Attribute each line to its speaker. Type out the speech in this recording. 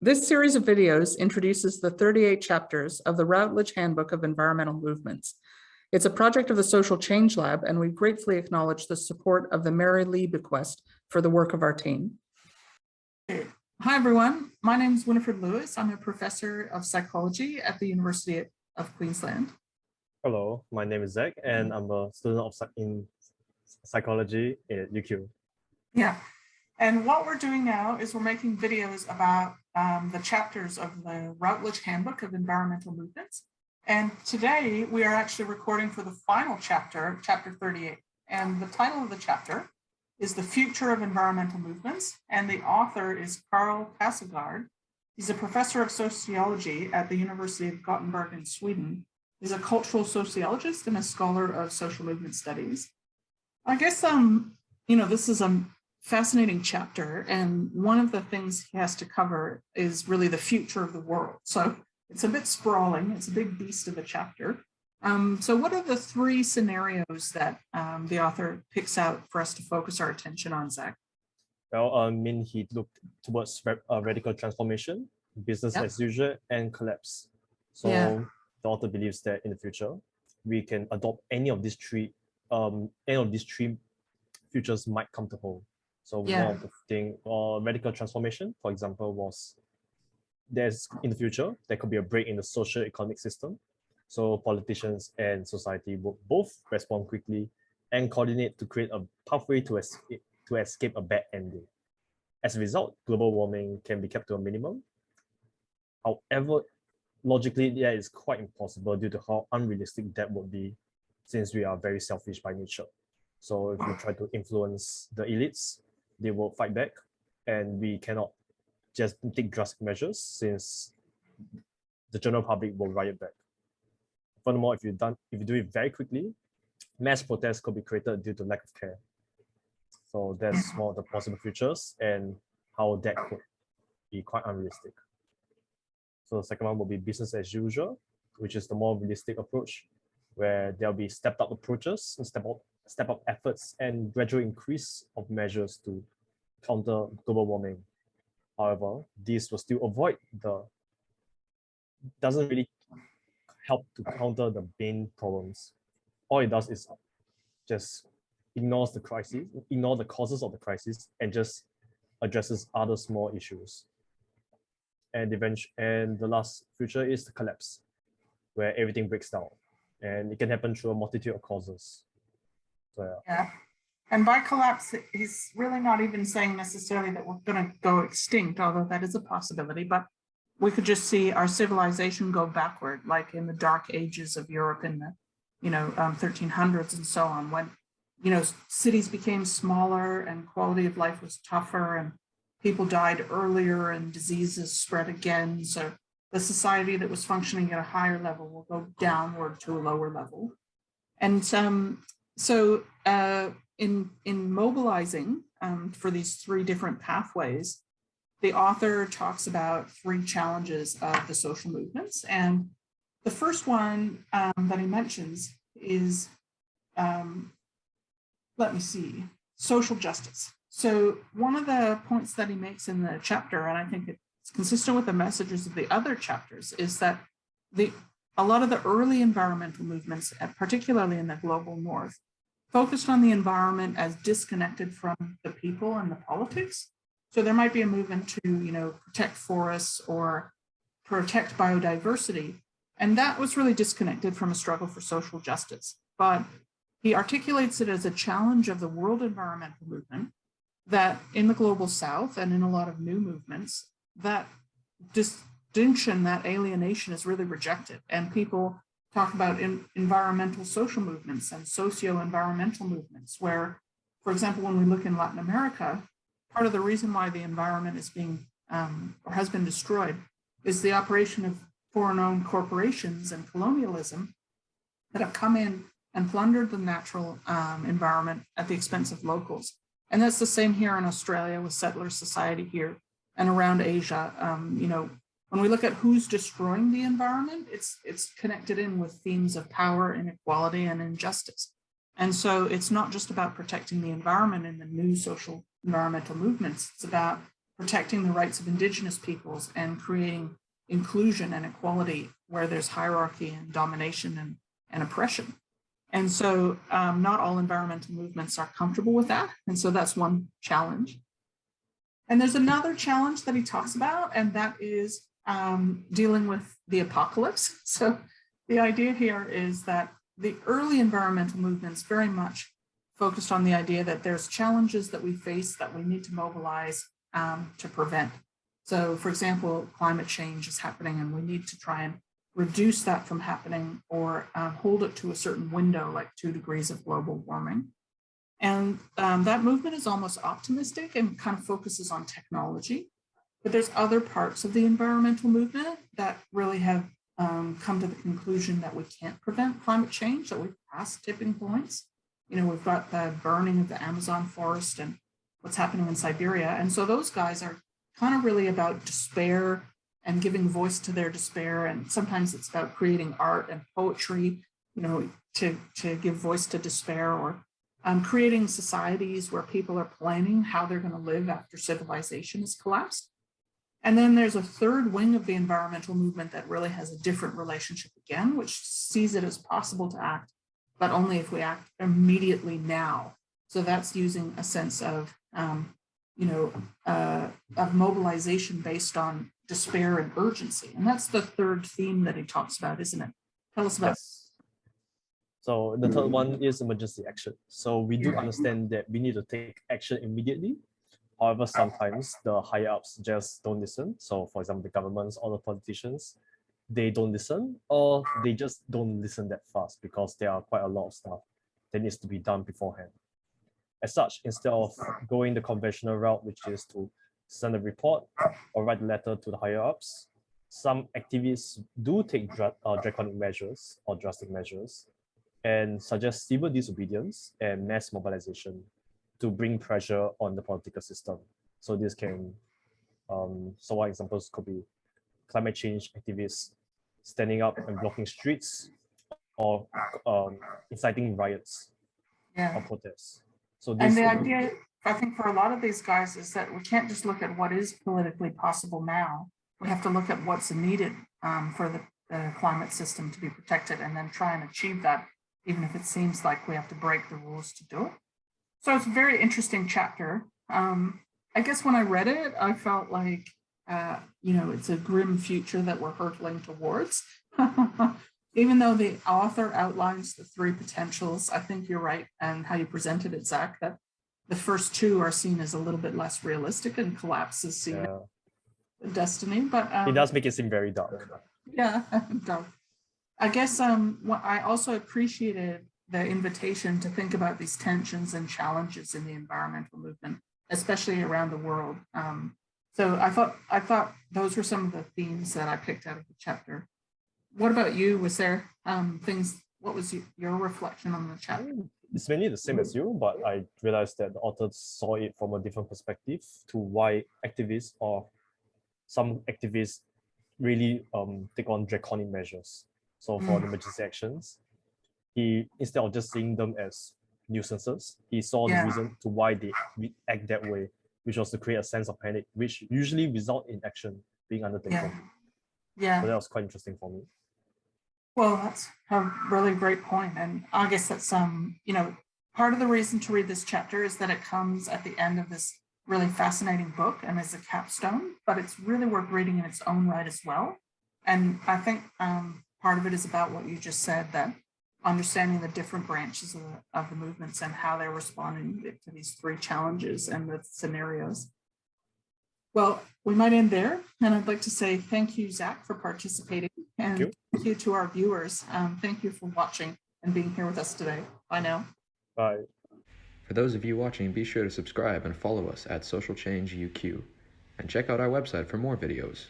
Speaker 1: This series of videos introduces the 38 chapters of the Routledge Handbook of Environmental Movements. It's a project of the Social Change Lab, and we gratefully acknowledge the support of the Mary Lee bequest for the work of our team. Hi, everyone. My name is Winifred Lewis. I'm a professor of psychology at the University of Queensland.
Speaker 2: Hello, my name is Zach, and I'm a student in psychology at UQ.
Speaker 1: Yeah, and what we're doing now is we're making videos about the chapters of the Routledge Handbook of Environmental Movements. And today we are actually recording for the final chapter, chapter 38. And the title of the chapter is The Future of Environmental Movements. And the author is Carl Passegard. He's a professor of sociology at the University of Gothenburg in Sweden. He's a cultural sociologist and a scholar of social movement studies. I guess, this is a fascinating chapter. And one of the things he has to cover is really the future of the world. So it's a bit sprawling. It's a big beast of a chapter. So what are the three scenarios that the author picks out for us to focus our attention on, Zach?
Speaker 2: Well, he looked towards radical transformation, business as usual, and collapse. So the author believes that in the future, we can adopt any of these three futures might come to hold. So one of the thing, radical transformation, for example, was in the future, there could be a break in the social economic system. So politicians and society will both respond quickly and coordinate to create a pathway to escape a bad ending. As a result, global warming can be kept to a minimum. However, logically, that is quite impossible due to how unrealistic that would be, since we are very selfish by nature. So if we try to influence the elites, they will fight back, and we cannot just take drastic measures, since the general public will riot back. Furthermore, if you do it very quickly, mass protests could be created due to lack of care. So that's one of the possible futures and how that could be quite unrealistic. So the second one will be business as usual, which is the more realistic approach, where there'll be stepped up approaches and step up efforts and gradual increase of measures to counter global warming. However, these will still doesn't really help to counter the main problems. All it does is just ignores the crisis, ignore the causes of the crisis, and just addresses other small issues. And the last future is the collapse, where everything breaks down, and it can happen through a multitude of causes. So
Speaker 1: yeah. And by collapse, he's really not even saying necessarily that we're going to go extinct, although that is a possibility, but we could just see our civilization go backward, like in the dark ages of Europe in the 1300s and so on, when cities became smaller and quality of life was tougher and people died earlier and diseases spread again. So the society that was functioning at a higher level will go downward to a lower level. And in mobilizing for these three different pathways, the author talks about three challenges of the social movements. And the first one that he mentions is, social justice. So one of the points that he makes in the chapter, and I think it's consistent with the messages of the other chapters, is that a lot of the early environmental movements, particularly in the global north, focused on the environment as disconnected from the people and the politics. So there might be a movement to, protect forests or protect biodiversity. And that was really disconnected from a struggle for social justice. But he articulates it as a challenge of the world environmental movement that in the global south and in a lot of new movements, that distinction, that alienation is really rejected. And people talk about environmental social movements and socio-environmental movements, where, for example, when we look in Latin America, part of the reason why the environment is being or has been destroyed is the operation of foreign-owned corporations and colonialism that have come in and plundered the natural environment at the expense of locals. And that's the same here in Australia with settler society here and around Asia. When we look at who's destroying the environment, it's connected in with themes of power, inequality, and injustice. And so it's not just about protecting the environment in the new social environmental movements. It's about protecting the rights of indigenous peoples and creating inclusion and equality where there's hierarchy and domination and oppression. And so not all environmental movements are comfortable with that. And so that's one challenge. And there's another challenge that he talks about, and that is dealing with the apocalypse. So the idea here is that the early environmental movements very much focused on the idea that there's challenges that we face that we need to mobilize to prevent. So for example, climate change is happening and we need to try and reduce that from happening or hold it to a certain window, like 2 degrees of global warming. And that movement is almost optimistic and kind of focuses on technology. But there's other parts of the environmental movement that really have come to the conclusion that we can't prevent climate change, that we've passed tipping points. You know, we've got the burning of the Amazon forest and what's happening in Siberia. And so those guys are kind of really about despair and giving voice to their despair. And sometimes it's about creating art and poetry, you know, to give voice to despair, or creating societies where people are planning how they're going to live after civilization has collapsed. And then there's a third wing of the environmental movement that really has a different relationship again, which sees it as possible to act, but only if we act immediately now. So that's using a sense of, of mobilization based on despair and urgency. And that's the third theme that he talks about, isn't it? Tell us about.
Speaker 2: Yes. So the third one is emergency action. So we do understand that we need to take action immediately. However, sometimes the higher ups just don't listen. So for example, the governments or the politicians, they don't listen, or they just don't listen that fast because there are quite a lot of stuff that needs to be done beforehand. As such, instead of going the conventional route, which is to send a report or write a letter to the higher ups, some activists do take draconic measures or drastic measures and suggest civil disobedience and mass mobilization to bring pressure on the political system. So this can, so one examples could be climate change activists standing up and blocking streets or inciting riots or protests. So this,
Speaker 1: and the idea, I think, for a lot of these guys is that we can't just look at what is politically possible now. We have to look at what's needed for the climate system to be protected, and then try and achieve that, even if it seems like we have to break the rules to do it. So it's a very interesting chapter. I guess when I read it, I felt like, it's a grim future that we're hurtling towards. Even though the author outlines the 3 potentials, I think you're right, and how you presented it, Zach, that the first 2 are seen as a little bit less realistic and collapse is seen as destiny. But
Speaker 2: it does make it seem very dark.
Speaker 1: Yeah, dark. I guess I also appreciated the invitation to think about these tensions and challenges in the environmental movement, especially around the world. So I thought those were some of the themes that I picked out of the chapter. What about you? Was there things? What was your reflection on the chapter?
Speaker 2: It's mainly the same as you, but I realized that the author saw it from a different perspective to why activists or some activists really take on draconic measures. So for the emergency actions, he, instead of just seeing them as nuisances, he saw the reason to why they act that way, which was to create a sense of panic, which usually result in action being undertaken. So that was quite interesting for me.
Speaker 1: Well, that's a really great point. And I guess that's, part of the reason to read this chapter is that it comes at the end of this really fascinating book and is a capstone, but it's really worth reading in its own right as well. And I think part of it is about what you just said, that understanding the different branches of the movements and how they're responding to these 3 challenges and the scenarios. Well, we might end there. And I'd like to say thank you, Zach, for participating. And thank you to our viewers. Thank you for watching and being here with us today. Bye now.
Speaker 2: Bye.
Speaker 3: For those of you watching, be sure to subscribe and follow us at Social Change UQ. And check out our website for more videos.